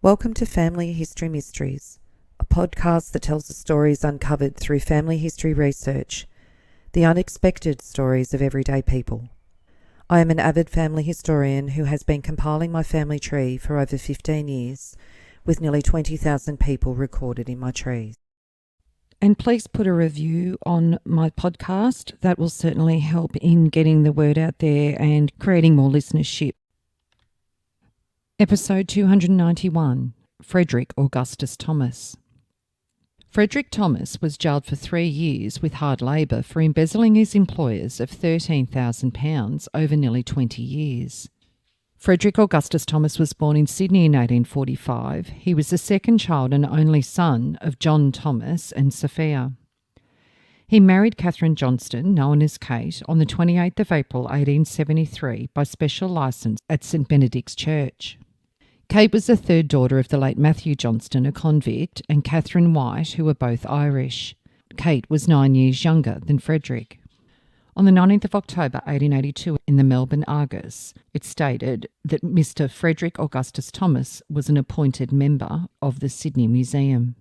Welcome to Family History Mysteries, a podcast that tells the stories uncovered through family history research, the unexpected stories of everyday people. I am an avid family historian who has been compiling my family tree for over 15 years, with nearly 20,000 people recorded in my trees. And please put a review on my podcast. That will certainly help in getting the word out there and creating more listenership. Episode 291, Frederick Augustus Thomas. Frederick Thomas was jailed for 3 years with hard labour for embezzling his employers of £13,000 over nearly 20 years. Frederick Augustus Thomas was born in Sydney in 1845. He was the second child and only son of John Thomas and Sophia. He married Catherine Johnston, known as Kate, on the 28th of April 1873 by special licence at St Benedict's Church. Kate was the third daughter of the late Matthew Johnston, a convict, and Catherine White, who were both Irish. Kate was 9 years younger than Frederick. On the 19th of October 1882, in the Melbourne Argus, it stated that Mr. Frederick Augustus Thomas was an appointed member of the Sydney Museum.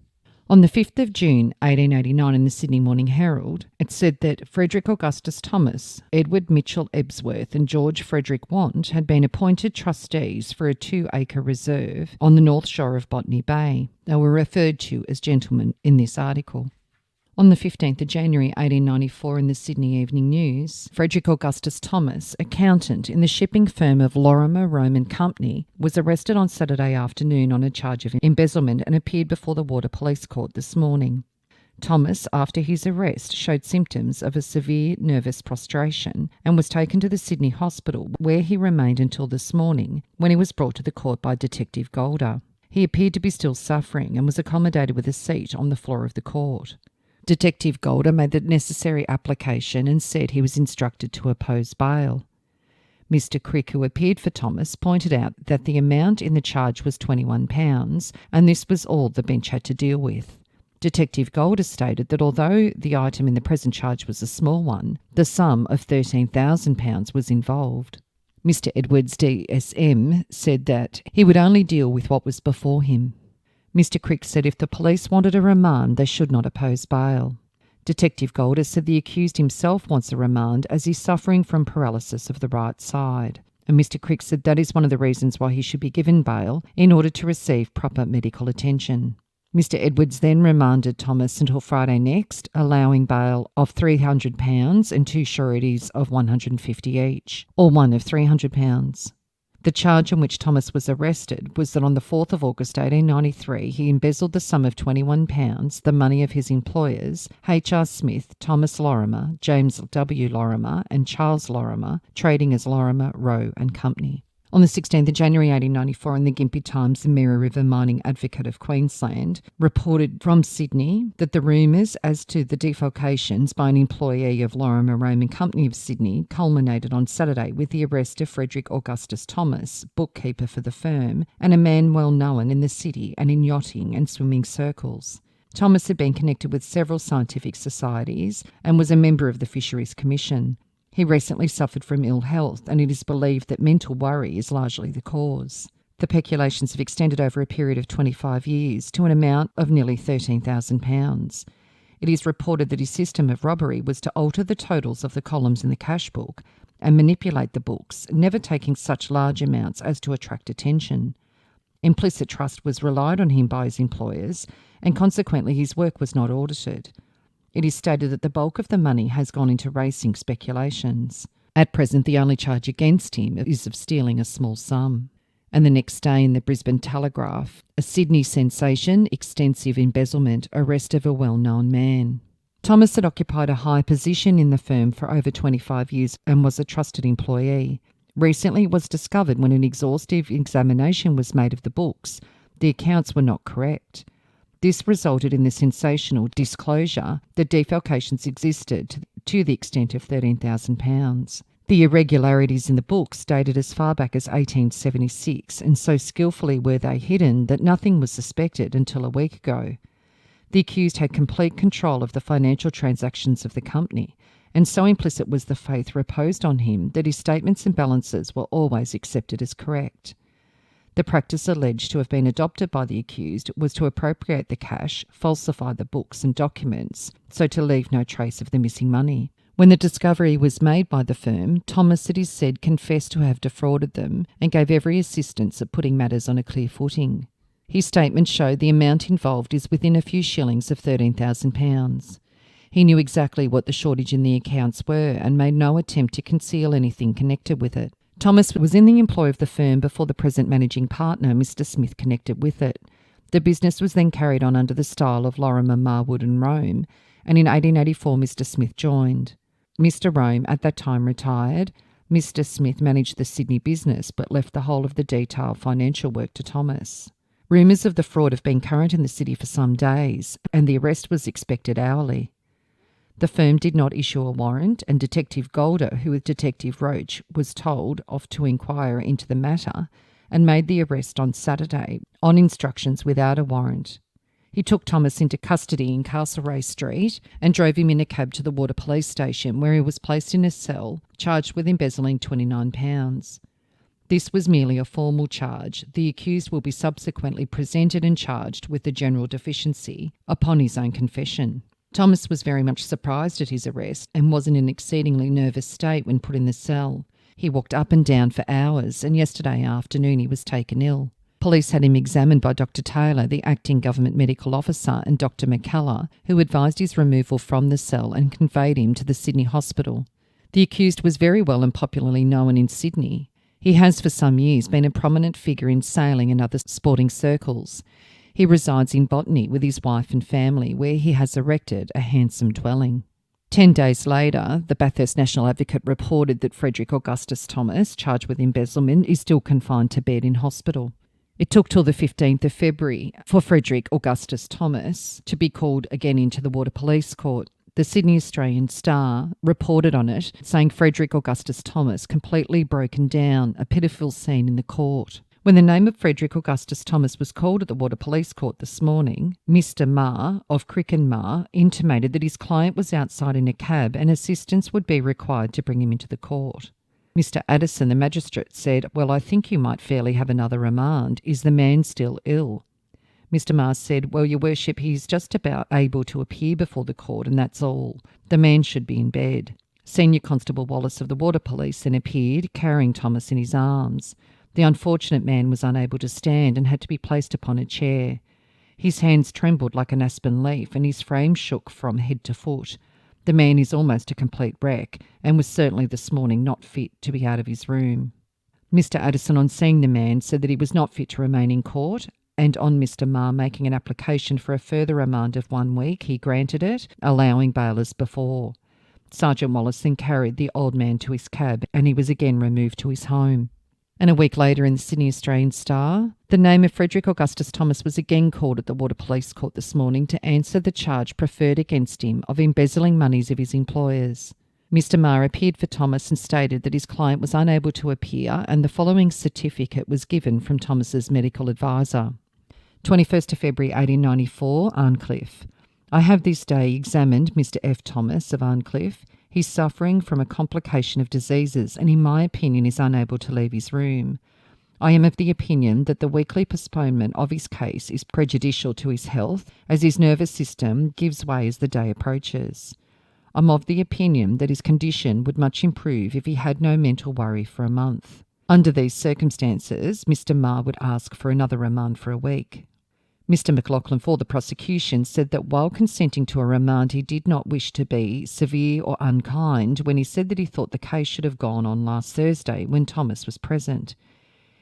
On the 5th of June 1889 in the Sydney Morning Herald, it said that Frederick Augustus Thomas, Edward Mitchell Ebsworth and George Frederick Want had been appointed trustees for a 2-acre reserve on the north shore of Botany Bay. They were referred to as gentlemen in this article. On the 15th of January 1894 in the Sydney Evening News, Frederick Augustus Thomas, accountant in the shipping firm of Lorimer, Rome and Company, was arrested on Saturday afternoon on a charge of embezzlement and appeared before the Water Police Court this morning. Thomas, after his arrest, showed symptoms of a severe nervous prostration and was taken to the Sydney Hospital, where he remained until this morning, when he was brought to the court by Detective Golder. He appeared to be still suffering and was accommodated with a seat on the floor of the court. Detective Golder made the necessary application and said he was instructed to oppose bail. Mr. Crick, who appeared for Thomas, pointed out that the amount in the charge was £21, and this was all the bench had to deal with. Detective Golder stated that although the item in the present charge was a small one, the sum of £13,000 was involved. Mr. Edwards, DSM, said that he would only deal with what was before him. Mr. Crick said if the police wanted a remand, they should not oppose bail. Detective Golder said the accused himself wants a remand as he's suffering from paralysis of the right side. And Mr. Crick said that is one of the reasons why he should be given bail in order to receive proper medical attention. Mr. Edwards then remanded Thomas until Friday next, allowing bail of £300 and 2 sureties of £150 each, or one of £300. The charge on which Thomas was arrested was that on the 4th of August 1893 he embezzled the sum of £21, the money of his employers, H.R. Smith, Thomas Lorimer, James W. Lorimer and Charles Lorimer, trading as Lorimer, Rowe and Company. On the 16th of January 1894 in the Gympie Times, the Mira River Mining Advocate of Queensland reported from Sydney that the rumours as to the defalcations by an employee of Lorimer, Rome and Company of Sydney culminated on Saturday with the arrest of Frederick Augustus Thomas, bookkeeper for the firm, and a man well known in the city and in yachting and swimming circles. Thomas had been connected with several scientific societies and was a member of the Fisheries Commission. He recently suffered from ill health, and it is believed that mental worry is largely the cause. The peculations have extended over a period of 25 years to an amount of nearly £13,000. It is reported that his system of robbery was to alter the totals of the columns in the cash book and manipulate the books, never taking such large amounts as to attract attention. Implicit trust was relied on him by his employers, and consequently his work was not audited. It is stated that the bulk of the money has gone into racing speculations. At present, the only charge against him is of stealing a small sum. And the next day in the Brisbane Telegraph, a Sydney sensation, extensive embezzlement, arrest of a well-known man. Thomas had occupied a high position in the firm for over 25 years and was a trusted employee. Recently it was discovered when an exhaustive examination was made of the books, the accounts were not correct. This resulted in the sensational disclosure that defalcations existed to the extent of £13,000. The irregularities in the books dated as far back as 1876, and so skillfully were they hidden that nothing was suspected until a week ago. The accused had complete control of the financial transactions of the company, and so implicit was the faith reposed on him that his statements and balances were always accepted as correct. The practice alleged to have been adopted by the accused was to appropriate the cash, falsify the books and documents, so to leave no trace of the missing money. When the discovery was made by the firm, Thomas, it is said, confessed to have defrauded them and gave every assistance at putting matters on a clear footing. His statement showed the amount involved is within a few shillings of £13,000. He knew exactly what the shortage in the accounts were and made no attempt to conceal anything connected with it. Thomas was in the employ of the firm before the present managing partner, Mr. Smith, connected with it. The business was then carried on under the style of Lorimer, Marwood and Rome, and in 1884 Mr. Smith joined. Mr. Rome at that time retired. Mr. Smith managed the Sydney business but left the whole of the detailed financial work to Thomas. Rumours of the fraud have been current in the city for some days, and the arrest was expected hourly. The firm did not issue a warrant, and Detective Golder, who with Detective Roach was told off to inquire into the matter, and made the arrest on Saturday, on instructions without a warrant. He took Thomas into custody in Castlereagh Street and drove him in a cab to the Water Police Station, where he was placed in a cell, charged with embezzling £29. This was merely a formal charge. The accused will be subsequently presented and charged with the general deficiency upon his own confession. Thomas was very much surprised at his arrest and was in an exceedingly nervous state when put in the cell. He walked up and down for hours, and yesterday afternoon he was taken ill. Police had him examined by Dr. Taylor, the acting government medical officer, and Dr. McCullough, who advised his removal from the cell and conveyed him to the Sydney hospital. The accused was very well and popularly known in Sydney. He has for some years been a prominent figure in sailing and other sporting circles. He resides in Botany with his wife and family, where he has erected a handsome dwelling. 10 days later, the Bathurst National Advocate reported that Frederick Augustus Thomas, charged with embezzlement, is still confined to bed in hospital. It took till the 15th of February for Frederick Augustus Thomas to be called again into the Water Police Court. The Sydney Australian Star reported on it, saying Frederick Augustus Thomas completely broken down, a pitiful scene in the court. When the name of Frederick Augustus Thomas was called at the Water Police Court this morning, Mr. Marr of Crickenmar intimated that his client was outside in a cab and assistance would be required to bring him into the court. Mr. Addison, the magistrate, said, "Well, I think you might fairly have another remand. Is the man still ill?" Mr. Mars said, "Well, your worship, he's just about able to appear before the court, and that's all. The man should be in bed." Senior Constable Wallace of the Water Police then appeared, carrying Thomas in his arms. The unfortunate man was unable to stand and had to be placed upon a chair. His hands trembled like an aspen leaf, and his frame shook from head to foot. The man is almost a complete wreck, and was certainly this morning not fit to be out of his room. Mr. Addison, on seeing the man, said that he was not fit to remain in court, and on Mr. Marr making an application for a further remand of 1 week, he granted it, allowing bail as before. Sergeant Wallace then carried the old man to his cab, and he was again removed to his home. And a week later in the Sydney Australian Star, the name of Frederick Augustus Thomas was again called at the Water Police Court this morning to answer the charge preferred against him of embezzling monies of his employers. Mr. Marr appeared for Thomas and stated that his client was unable to appear, and the following certificate was given from Thomas's medical advisor. 21st of February 1894, Arncliffe. I have this day examined Mr. F. Thomas of Arncliffe. He's suffering from a complication of diseases and in my opinion is unable to leave his room. I am of the opinion that the weekly postponement of his case is prejudicial to his health, as his nervous system gives way as the day approaches. I'm of the opinion that his condition would much improve if he had no mental worry for a month. Under these circumstances, Mr. Marr would ask for another remand for a week. Mr. McLaughlin for the prosecution said that while consenting to a remand he did not wish to be severe or unkind when he said that he thought the case should have gone on last Thursday when Thomas was present.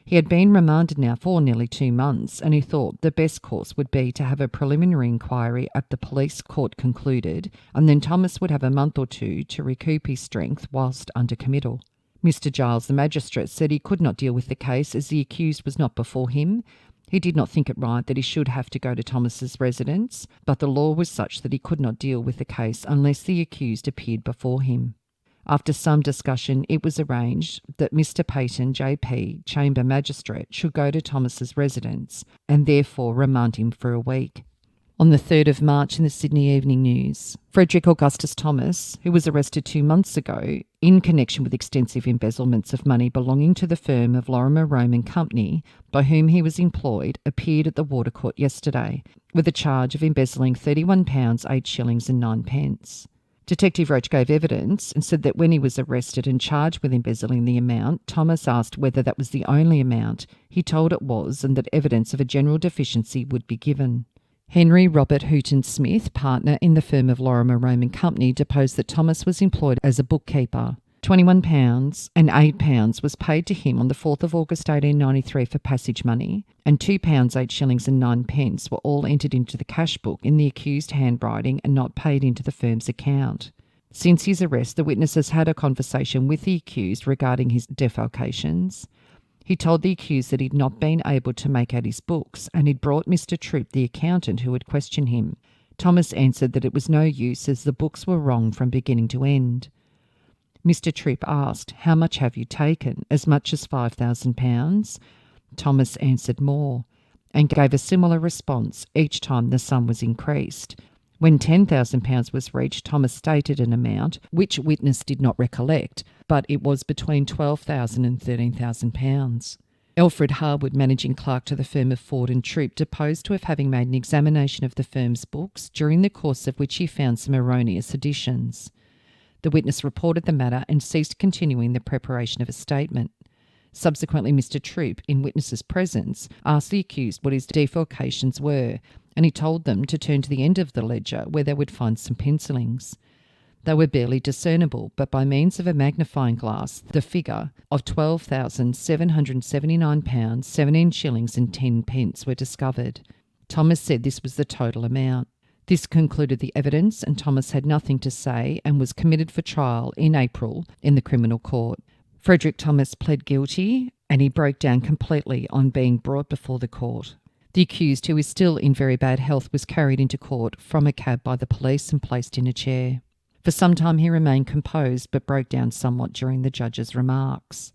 He had been remanded now for nearly 2 months, and he thought the best course would be to have a preliminary inquiry at the police court concluded, and then Thomas would have a month or 2 to recoup his strength whilst under committal. Mr. Giles, the magistrate, said he could not deal with the case as the accused was not before him. He did not think it right that he should have to go to Thomas's residence, but the law was such that he could not deal with the case unless the accused appeared before him. After some discussion, it was arranged that Mr. Peyton, JP, Chamber Magistrate, should go to Thomas's residence and therefore remand him for a week. On the 3rd of March in the Sydney Evening News, Frederick Augustus Thomas, who was arrested 2 months ago, in connection with extensive embezzlements of money belonging to the firm of Lorimer Roman Company, by whom he was employed, appeared at the Water Court yesterday, with a charge of embezzling £31, 8 shillings and 9 pence. Detective Roach gave evidence and said that when he was arrested and charged with embezzling the amount, Thomas asked whether that was the only amount. He told it was, and that evidence of a general deficiency would be given. Henry Robert Hooton Smith, partner in the firm of Lorimer Roman Company, deposed that Thomas was employed as a bookkeeper. £21 and £8 was paid to him on the 4th of August 1893 for passage money, and £2, 8 shillings and 9 pence were all entered into the cash book in the accused handwriting and not paid into the firm's account. Since his arrest, the witnesses had a conversation with the accused regarding his defalcations. He told the accused that he'd not been able to make out his books, and he'd brought Mr. Troop, the accountant, who had questioned him. Thomas answered that it was no use, as the books were wrong from beginning to end. Mr. Troop asked, "How much have you taken? As much as £5,000? Thomas answered more, and gave a similar response each time the sum was increased. When £10,000 was reached, Thomas stated an amount which witness did not recollect, but it was between £12,000 and £13,000. Alfred Harwood, managing clerk to the firm of Ford and Troop, deposed to having made an examination of the firm's books, during the course of which he found some erroneous additions. The witness reported the matter and ceased continuing the preparation of a statement. Subsequently, Mr. Troop, in witness's presence, asked the accused what his defalcations were, and he told them to turn to the end of the ledger where they would find some pencillings. They were barely discernible, but by means of a magnifying glass, the figure of £12,779, 17 shillings and 10 pence were discovered. Thomas said this was the total amount. This concluded the evidence, and Thomas had nothing to say and was committed for trial in April in the criminal court. Frederick Thomas pled guilty, and he broke down completely on being brought before the court. The accused, who is still in very bad health, was carried into court from a cab by the police and placed in a chair. For some time he remained composed, but broke down somewhat during the judge's remarks.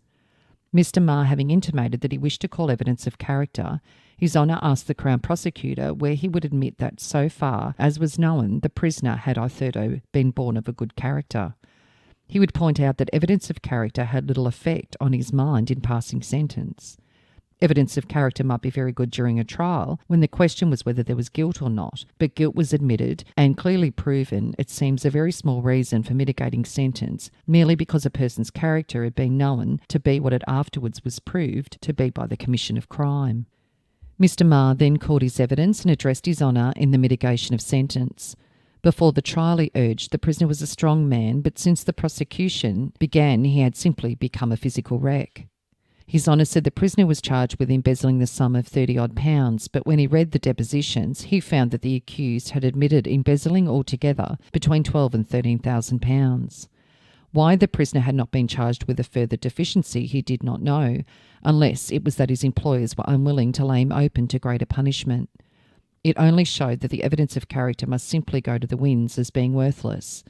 Mr. Marr having intimated that he wished to call evidence of character, His Honour asked the Crown Prosecutor where he would admit that, so far as was known, the prisoner had hitherto been born of a good character. He would point out that evidence of character had little effect on his mind in passing sentence. Evidence of character might be very good during a trial, when the question was whether there was guilt or not, but guilt was admitted and clearly proven. It seems a very small reason for mitigating sentence, merely because a person's character had been known to be what it afterwards was proved to be by the commission of crime. Mr. Marr then called his evidence and addressed His Honour in the mitigation of sentence. Before the trial he urged the prisoner was a strong man, but since the prosecution began he had simply become a physical wreck. His Honour said the prisoner was charged with embezzling the sum of £30-odd, but when he read the depositions, he found that the accused had admitted embezzling altogether between £12,000 and £13,000. Why the prisoner had not been charged with a further deficiency he did not know, unless it was that his employers were unwilling to lay him open to greater punishment. It only showed that the evidence of character must simply go to the winds as being worthless.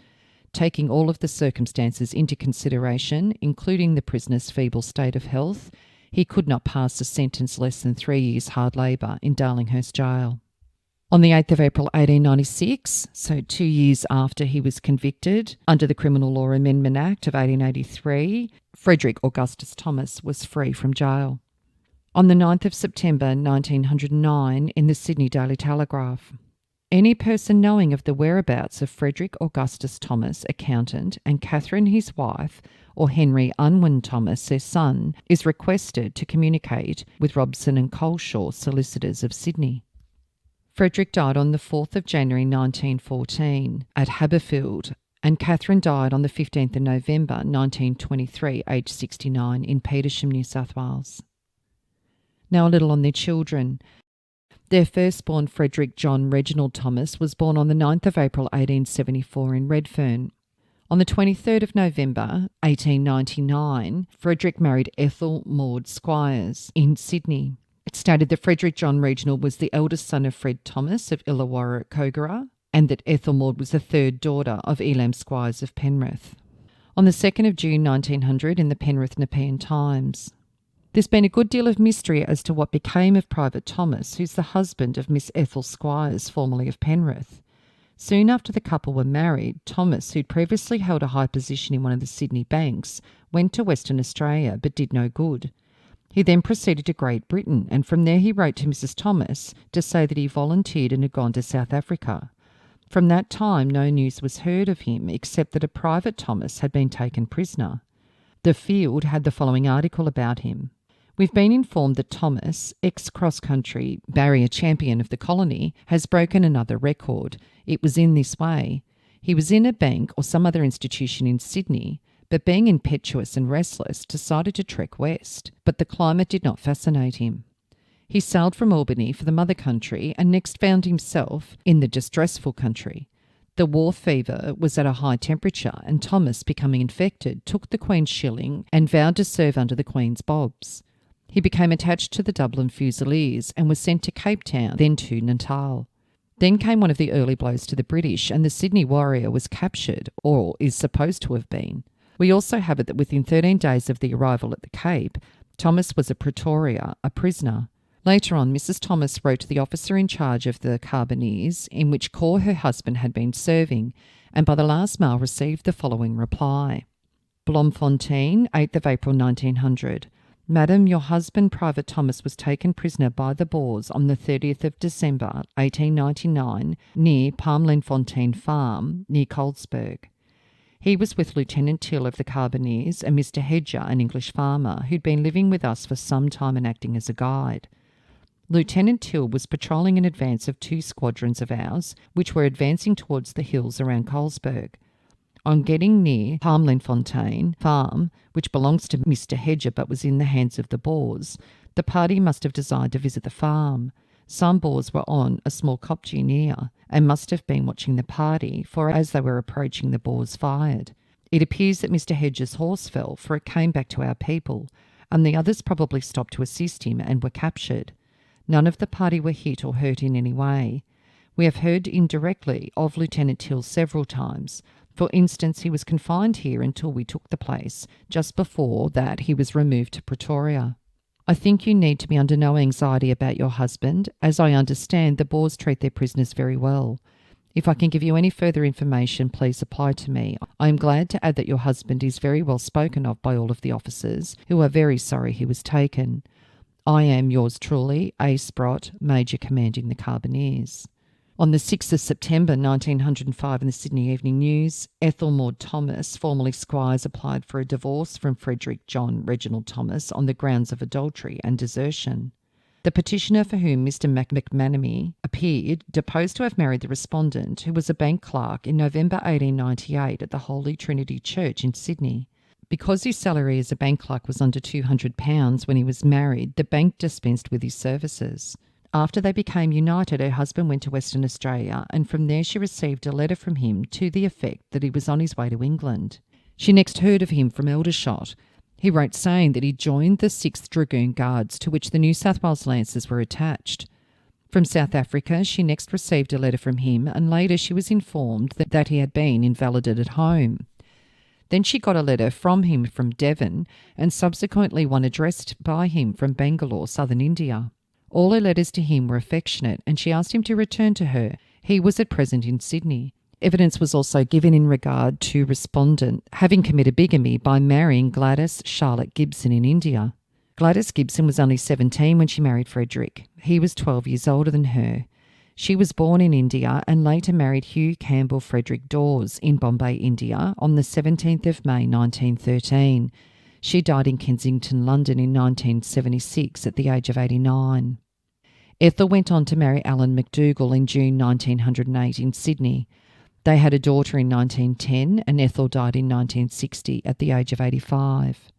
Taking all of the circumstances into consideration, including the prisoner's feeble state of health, he could not pass a sentence less than 3 years hard labour in Darlinghurst Jail. On the 8th of April 1896, so 2 years after he was convicted, under the Criminal Law Amendment Act of 1883, Frederick Augustus Thomas was free from jail. On the 9th of September 1909, in the Sydney Daily Telegraph, any person knowing of the whereabouts of Frederick Augustus Thomas, accountant, and Catherine his wife, or Henry Unwin Thomas, their son, is requested to communicate with Robson and Coleshaw, solicitors of Sydney. Frederick died on the 4th of January 1914 at Haberfield, and Catherine died on the 15th of November 1923, aged 69, in Petersham, New South Wales. Now a little on their children. Their firstborn, Frederick John Reginald Thomas, was born on the 9th of April 1874 in Redfern. On the 23rd of November 1899, Frederick married Ethel Maud Squires in Sydney. It stated that Frederick John Reginald was the eldest son of Fred Thomas of Illawarra Kogarah, and that Ethel Maud was the third daughter of Elam Squires of Penrith. On the 2nd of June 1900, in the Penrith Nepean Times, there's been a good deal of mystery as to what became of Private Thomas, who's the husband of Miss Ethel Squires, formerly of Penrith. Soon after the couple were married, Thomas, who'd previously held a high position in one of the Sydney banks, went to Western Australia but did no good. He then proceeded to Great Britain, and from there he wrote to Mrs. Thomas to say that he volunteered and had gone to South Africa. From that time, no news was heard of him except that a private Thomas had been taken prisoner. The Field had the following article about him. We've been informed that Thomas, ex-cross-country barrier champion of the colony, has broken another record. It was in this way. He was in a bank or some other institution in Sydney, but being impetuous and restless, decided to trek west. But the climate did not fascinate him. He sailed from Albany for the mother country and next found himself in the distressful country. The war fever was at a high temperature, and Thomas, becoming infected, took the Queen's shilling and vowed to serve under the Queen's bobs. He became attached to the Dublin Fusiliers and was sent to Cape Town, then to Natal. Then came one of the early blows to the British, and the Sydney Warrior was captured, or is supposed to have been. We also have it that within 13 days of the arrival at the Cape, Thomas was at Pretoria, a prisoner. Later on, Mrs. Thomas wrote to the officer in charge of the Carboneers, in which corps her husband had been serving, and by the last mail received the following reply. Bloemfontein, 8th of April 1900. Madam, your husband, Private Thomas, was taken prisoner by the Boers on the 30th of December, 1899, near Palmlenfontein Farm, near Colesberg. He was with Lieutenant Till of the Carboneers and Mr. Hedger, an English farmer, who'd been living with us for some time and acting as a guide. Lieutenant Till was patrolling in advance of 2 squadrons of ours, which were advancing towards the hills around Colesberg. On getting near Palmlenfontein Farm, which belongs to Mr. Hedger but was in the hands of the Boers, the party must have desired to visit the farm. Some Boers were on a small kopje near and must have been watching the party, for as they were approaching, the Boers fired. It appears that Mr. Hedger's horse fell, for it came back to our people, and the others probably stopped to assist him and were captured. None of the party were hit or hurt in any way. We have heard indirectly of Lieutenant Till several times. For instance, he was confined here until we took the place. Just before that, he was removed to Pretoria. I think you need to be under no anxiety about your husband. As I understand, the Boers treat their prisoners very well. If I can give you any further information, please apply to me. I am glad to add that your husband is very well spoken of by all of the officers, who are very sorry he was taken. I am yours truly, A. Sprott, Major commanding the Carboneers. On the 6th of September 1905 in the Sydney Evening News, Ethel Maud Thomas, formerly Squires, applied for a divorce from Frederick John Reginald Thomas on the grounds of adultery and desertion. The petitioner, for whom Mr. McManamy appeared, deposed to have married the respondent, who was a bank clerk, in November 1898 at the Holy Trinity Church in Sydney. Because his salary as a bank clerk was under £200 when he was married, the bank dispensed with his services. After they became united, her husband went to Western Australia, and from there she received a letter from him to the effect that he was on his way to England. She next heard of him from Aldershot. He wrote saying that he joined the 6th Dragoon Guards, to which the New South Wales Lancers were attached. From South Africa, she next received a letter from him, and later she was informed that he had been invalided at home. Then she got a letter from him from Devon, and subsequently one addressed by him from Bangalore, southern India. All her letters to him were affectionate, and she asked him to return to her. He was at present in Sydney. Evidence was also given in regard to respondent having committed bigamy by marrying Gladys Charlotte Gibson in India. Gladys Gibson was only 17 when she married Frederick. He was 12 years older than her. She was born in India and later married Hugh Campbell Frederick Dawes in Bombay, India, on the 17th of May 1913. She died in Kensington, London in 1976 at the age of 89. Ethel went on to marry Alan McDougall in June 1908 in Sydney. They had a daughter in 1910 and Ethel died in 1960 at the age of 85.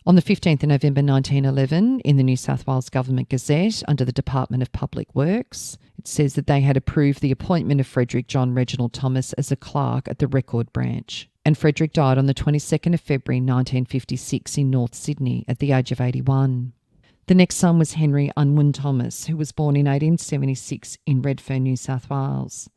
On the 15th of November 1911, in the New South Wales Government Gazette, under the Department of Public Works, it says that they had approved the appointment of Frederick John Reginald Thomas as a clerk at the Record Branch. And Frederick died on the 22nd of February 1956 in North Sydney at the age of 81. The next son was Henry Unwin Thomas, who was born in 1876 in Redfern, New South Wales.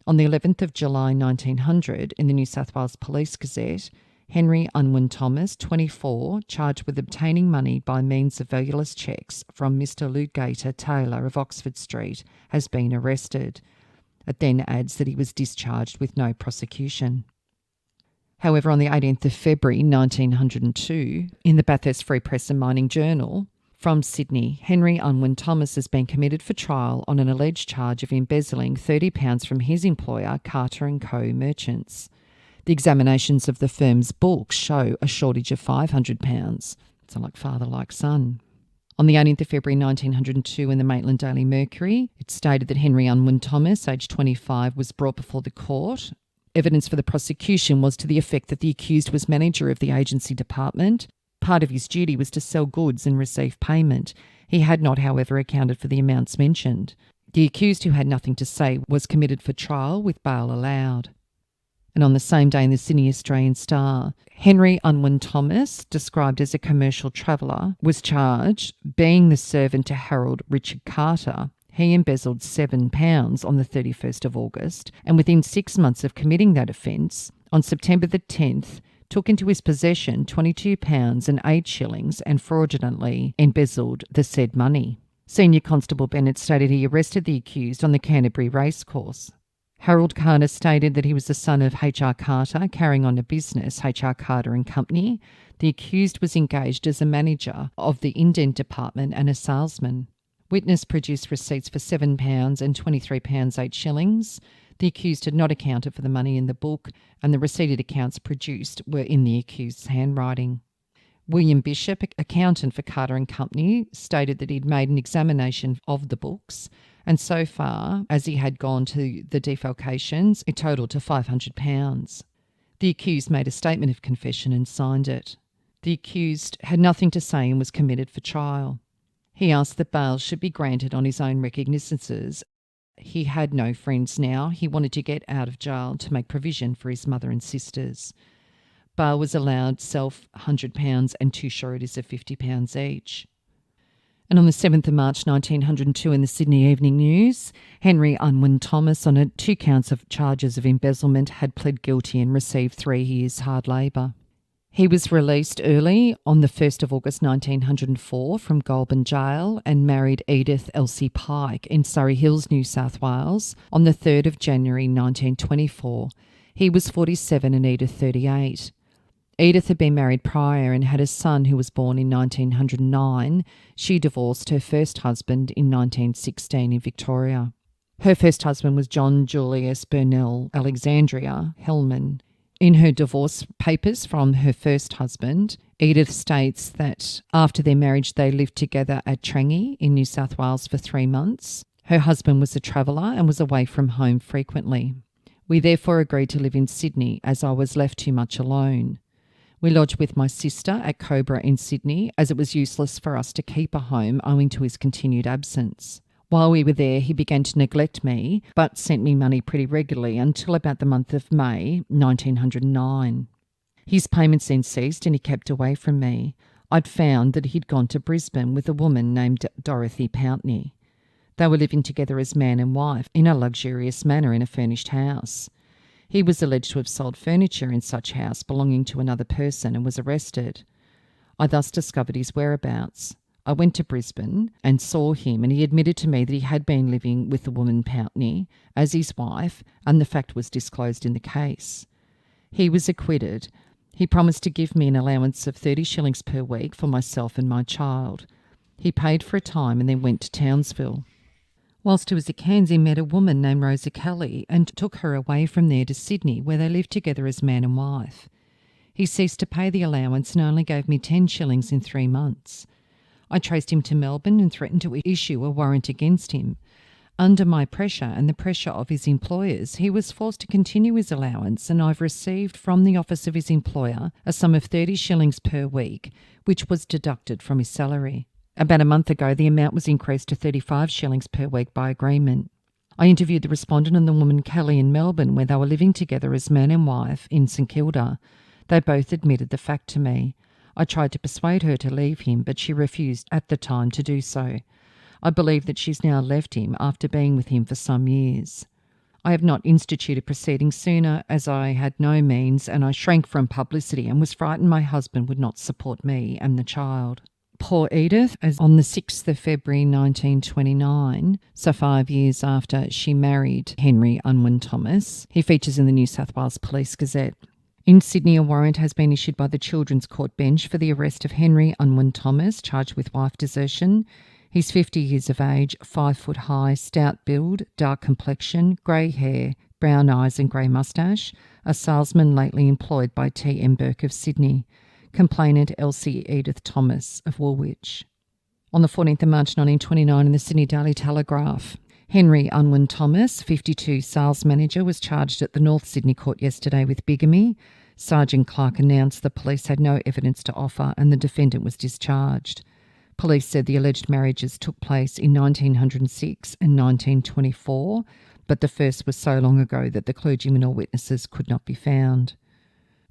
On the 11th of July 1900, in the New South Wales Police Gazette, Henry Unwin Thomas, 24, charged with obtaining money by means of valueless cheques from Mr. Ludgater Taylor of Oxford Street, has been arrested. It then adds that he was discharged with no prosecution. However, on the 18th of February 1902, in the Bathurst Free Press and Mining Journal, from Sydney, Henry Unwin Thomas has been committed for trial on an alleged charge of embezzling £30 from his employer, Carter & Co. Merchants. The examinations of the firm's books show a shortage of £500. So like father, like son. On the 18th of February 1902 in the Maitland Daily Mercury, it stated that Henry Unwin Thomas, aged 25, was brought before the court. Evidence for the prosecution was to the effect that the accused was manager of the agency department. Part of his duty was to sell goods and receive payment. He had not, however, accounted for the amounts mentioned. The accused, who had nothing to say, was committed for trial with bail allowed. And on the same day in the Sydney Australian Star, Henry Unwin Thomas, described as a commercial traveller, was charged, being the servant to Harold Richard Carter. He embezzled £7 on the 31st of August, and within 6 months of committing that offence, on September the 10th, took into his possession £22 and 8 shillings and fraudulently embezzled the said money. Senior Constable Bennett stated he arrested the accused on the Canterbury racecourse. Harold Carter stated that he was the son of H.R. Carter, carrying on a business, H.R. Carter and Company. The accused was engaged as a manager of the indent department and a salesman. Witness produced receipts for £7 and £23 8 shillings. The accused had not accounted for the money in the book, and the receipted accounts produced were in the accused's handwriting. William Bishop, accountant for Carter and Company, stated that he'd made an examination of the books, and so far as he had gone to the defalcations, it totalled to £500. The accused made a statement of confession and signed it. The accused had nothing to say and was committed for trial. He asked that bail should be granted on his own recognisances. He had no friends now. He wanted to get out of jail to make provision for his mother and sisters. Bail was allowed self £100 and 2 sureties of £50 each. And on the 7th of March 1902 in the Sydney Evening News, Henry Unwin Thomas, on 2 counts of charges of embezzlement, had pled guilty and received 3 years hard labour. He was released early on the 1st of August 1904 from Goulburn Jail and married Edith Elsie Pike in Surrey Hills, New South Wales on the 3rd of January 1924. He was 47 and Edith 38. Edith had been married prior and had a son who was born in 1909. She divorced her first husband in 1916 in Victoria. Her first husband was John Julius Burnell Alexandria Hellman. In her divorce papers from her first husband, Edith states that after their marriage they lived together at Trangie in New South Wales for 3 months. Her husband was a traveller and was away from home frequently. We therefore agreed to live in Sydney as I was left too much alone. We lodged with my sister at Cobra in Sydney as it was useless for us to keep a home owing to his continued absence. While we were there, he began to neglect me, but sent me money pretty regularly until about the month of May 1909. His payments then ceased and he kept away from me. I'd found that he'd gone to Brisbane with a woman named Dorothy Pountney. They were living together as man and wife in a luxurious manner in a furnished house. He was alleged to have sold furniture in such house belonging to another person and was arrested. I thus discovered his whereabouts. I went to Brisbane and saw him, and he admitted to me that he had been living with the woman Pountney as his wife, and the fact was disclosed in the case. He was acquitted. He promised to give me an allowance of 30 shillings per week for myself and my child. He paid for a time and then went to Townsville. Whilst he was at Cairns, he met a woman named Rosa Kelly and took her away from there to Sydney, where they lived together as man and wife. He ceased to pay the allowance and only gave me 10 shillings in 3 months. I traced him to Melbourne and threatened to issue a warrant against him. Under my pressure and the pressure of his employers, he was forced to continue his allowance, and I've received from the office of his employer a sum of 30 shillings per week, which was deducted from his salary. About a month ago, the amount was increased to 35 shillings per week by agreement. I interviewed the respondent and the woman Kelly in Melbourne, where they were living together as man and wife in St Kilda. They both admitted the fact to me. I tried to persuade her to leave him, but she refused at the time to do so. I believe that she's now left him after being with him for some years. I have not instituted proceedings sooner, as I had no means, and I shrank from publicity and was frightened my husband would not support me and the child. Poor Edith, as on the 6th of February 1929, so 5 years after she married Henry Unwin Thomas. He features in the New South Wales Police Gazette. In Sydney, a warrant has been issued by the Children's Court Bench for the arrest of Henry Unwin Thomas, charged with wife desertion. He's 50 years of age, 5 foot high, stout build, dark complexion, grey hair, brown eyes and grey moustache, a salesman lately employed by T.M. Burke of Sydney. Complainant Elsie Edith Thomas of Woolwich. On the 14th of March 1929 in the Sydney Daily Telegraph, Henry Unwin Thomas, 52, sales manager, was charged at the North Sydney Court yesterday with bigamy. Sergeant Clark announced the police had no evidence to offer and the defendant was discharged. Police said the alleged marriages took place in 1906 and 1924, but the first was so long ago that the clergyman or witnesses could not be found.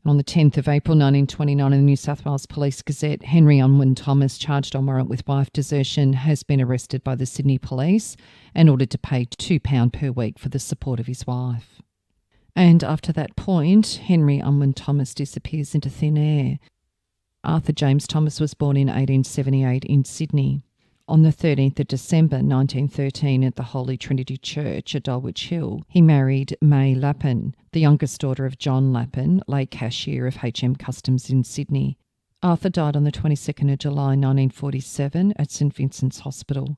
On the 10th of April 1929 in the New South Wales Police Gazette, Henry Unwin Thomas, charged on warrant with wife desertion, has been arrested by the Sydney Police and ordered to pay £2 per week for the support of his wife. And after that point, Henry Unwin Thomas disappears into thin air. Arthur James Thomas was born in 1878 in Sydney. On the 13th of December 1913 at the Holy Trinity Church at Dulwich Hill, he married May Lappin, the youngest daughter of John Lappin, late cashier of H.M. Customs in Sydney. Arthur died on the 22nd of July 1947 at St Vincent's Hospital.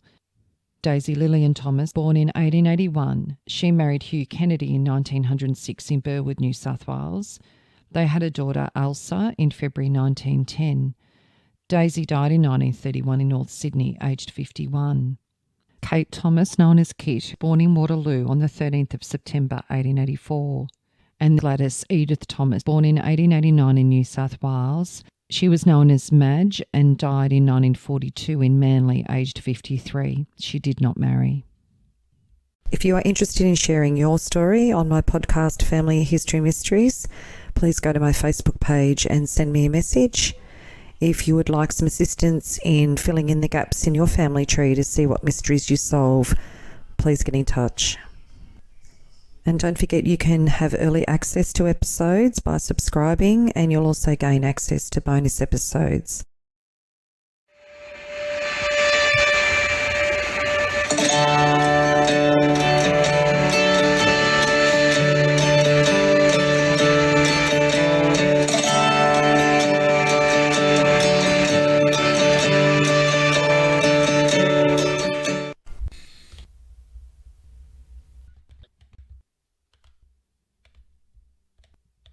Daisy Lillian Thomas, born in 1881, she married Hugh Kennedy in 1906 in Burwood, New South Wales. They had a daughter, Elsa, in February 1910. Daisy died in 1931 in North Sydney, aged 51. Kate Thomas, known as Kit, born in Waterloo on the 13th of September 1884. And Gladys Edith Thomas, born in 1889 in New South Wales. She was known as Madge and died in 1942 in Manly, aged 53. She did not marry. If you are interested in sharing your story on my podcast, Family History Mysteries, please go to my Facebook page and send me a message. If you would like some assistance in filling in the gaps in your family tree to see what mysteries you solve, please get in touch. And don't forget, you can have early access to episodes by subscribing, and you'll also gain access to bonus episodes.